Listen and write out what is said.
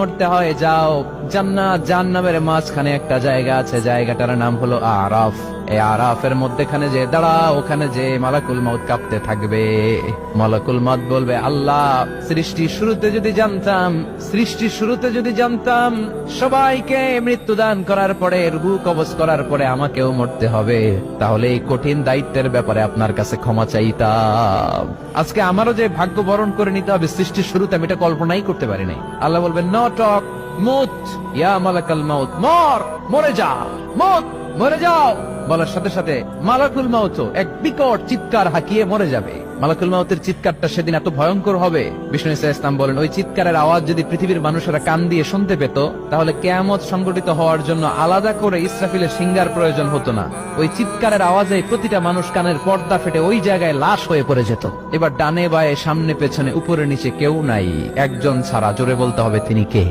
মরতে হয় যাও, জান্নাত জাহান্নামের মাঝখানে একটা জায়গা আছে, জায়গাটার নাম হলো আরাফ। এই আরাফের মধ্যখানে যে দাঁড়াও, ওখানে যে মালাকুল মউত কাঁপতে থাকবে। মালাকুল মউত বলবে, আল্লাহ সৃষ্টির শুরুতে যদি জানতাম সবাইকে মৃত্যুদান করার পরে, রূহ কবজ করার পরে আমাকেও মরতে হবে, তাহলে এই কঠিন দায়িত্বের ব্যাপারে আপনার কাছে ক্ষমা চাইতাম। আজকে আমারও যে ভাগ্য বরণ করে নিতে হবে সৃষ্টির শুরুতে, আমি এটা কল্পনাই করতে পারি নাই। আল্লাহ বলবেন, নো টক, মুত ইয়া মালাকুল মউত, মরে যা, মরে যাও। বলার সাথে সাথে মালাকুল মউত এক বিকট চিৎকার হাঁকিয়ে মরে যাবে। মালাকুল মউতের চিৎকারটা সেদিন এত ভয়ঙ্কর হবে, বিষ্ণু ঈসা ইসলাম বলেন, ওই চিৎকারের আওয়াজ যদি পৃথিবীর মানুষেরা কান দিয়ে শুনতে পেত, তাহলে কিয়ামত সংগঠিত হওয়ার জন্য আলাদা করে ইসরাফিলের সিঙ্গার প্রয়োজন হতো না। ওই চিৎকারের আওয়াজে প্রতিটা মানুষ কানের পর্দা ফেটে ওই জায়গায় লাশ হয়ে পড়ে যেত। এবার ডানে বায়ে সামনে পেছনে উপরে নিচে কেউ নাই, একজন ছাড়া। জোরে বলতে হবে, তিনি কে?